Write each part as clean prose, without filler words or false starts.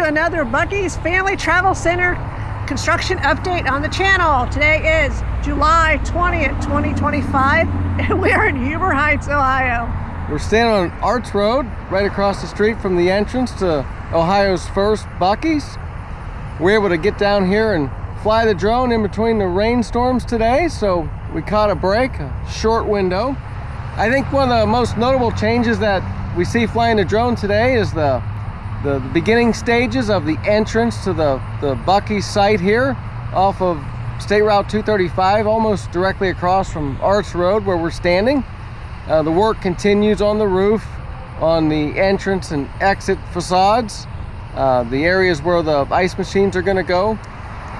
to another BUC-EE'S Family Travel Center construction update on the channel. Today is July 20th, 2025, and we are in Huber Heights, Ohio. We're standing on Arts Road, right across the street from the entrance to Ohio's First Buc-ee's. We're able to get down here and fly the drone in between the rainstorms today, so we caught a break, a short window. I think one of the most notable changes that we see flying the drone today is the beginning stages of the entrance to the Buc-ee's site here off of State Route 235, almost directly across from Arts Road where we're standing. The work continues on the roof, on the entrance and exit facades, the areas where the ice machines are going to go.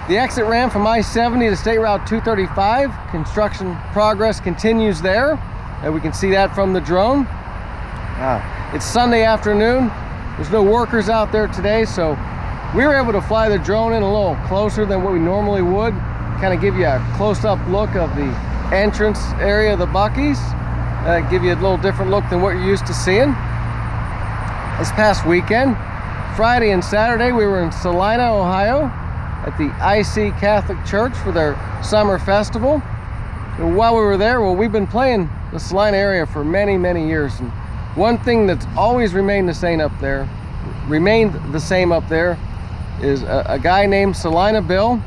The exit ramp from I-70 to State Route 235, construction progress continues there, and we can see that from the drone. It's Sunday afternoon. There's no workers out there today, so we were able to fly the drone in a little closer than what we normally would, kind of give you a close-up look of the entrance area of the Buc-ee's, give you a little different look than what you're used to seeing. This past weekend, Friday and Saturday, we were in Salina, Ohio at the IC Catholic Church for their summer festival. And while we were there, well, we've been playing the Salina area for many, many years. And one thing that's always remained the same up there is a guy named Salina Bill.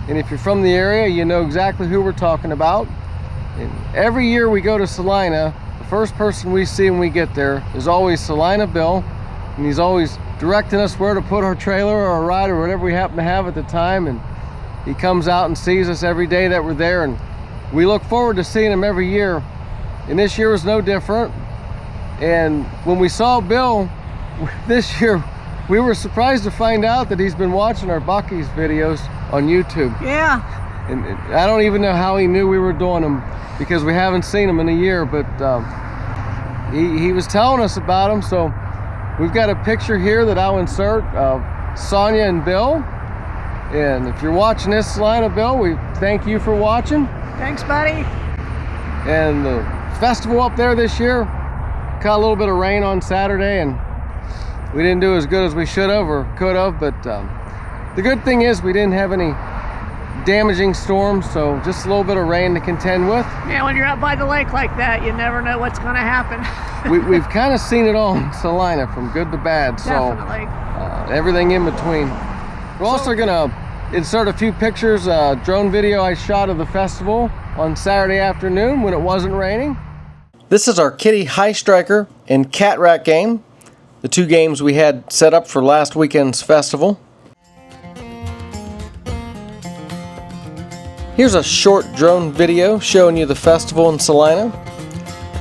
And if you're from the area, you know exactly who we're talking about. And every year we go to Salina, the first person we see when we get there is always Salina Bill. And he's always directing us where to put our trailer or our ride or whatever we happen to have at the time. And he comes out and sees us every day that we're there. And we look forward to seeing him every year. And this year was no different. And when we saw Bill this year, we were surprised to find out that he's been watching our Buc-ee's videos on YouTube. Yeah. And I don't even know how he knew we were doing them because we haven't seen him in a year, but he was telling us about them. So we've got a picture here that I'll insert of Sonia and Bill. And if you're watching this, Salina Bill, we thank you for watching. Thanks, buddy. And the festival up there this year, caught a little bit of rain on Saturday, and we didn't do as good as we should have or could have, but the good thing is we didn't have any damaging storms, so just a little bit of rain to contend with. Yeah, when you're out by the lake like that, you never know what's going to happen. We've kind of seen it all in Salina, from good to bad. Definitely. So everything in between. We're also going to insert a few pictures, drone video I shot of the festival on Saturday afternoon when it wasn't raining. This is our Kitty High Striker and Cat Rat game, the two games we had set up for last weekend's festival. Here's a short drone video showing you the festival in Salina.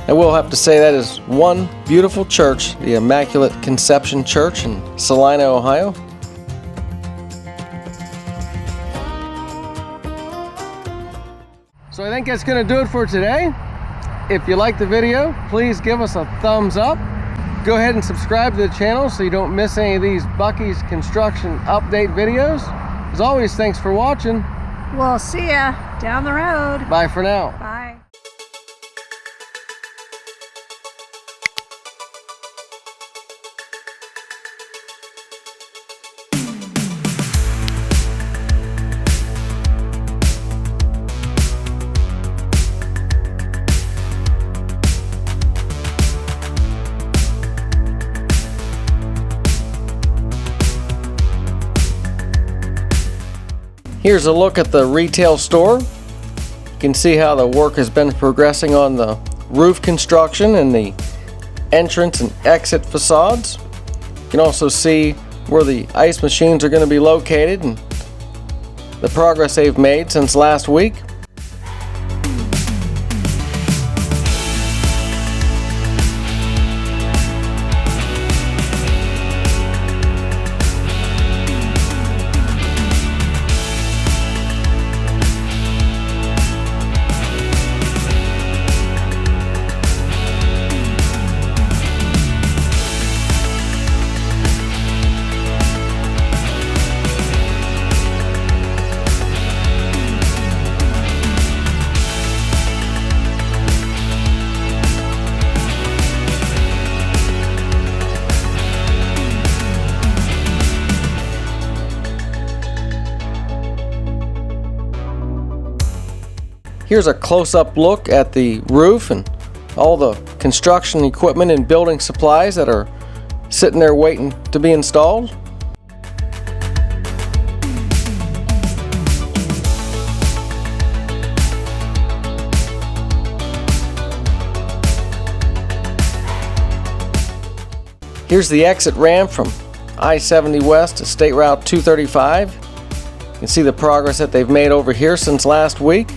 And we'll have to say that is one beautiful church, the Immaculate Conception Church in Salina, Ohio. So I think that's going to do it for today. If you like the video, please give us a thumbs up. Go ahead and subscribe to the channel so you don't miss any of these Buc-ee's construction update videos. As always, thanks for watching. We'll see ya down the road. Bye for now. Bye. Here's a look at the retail store. You can see how the work has been progressing on the roof construction and the entrance and exit facades. You can also see where the ice machines are going to be located and the progress they've made since last week. Here's a close-up look at the roof and all the construction equipment and building supplies that are sitting there waiting to be installed. Here's the exit ramp from I-70 West to State Route 235. You can see the progress that they've made over here since last week.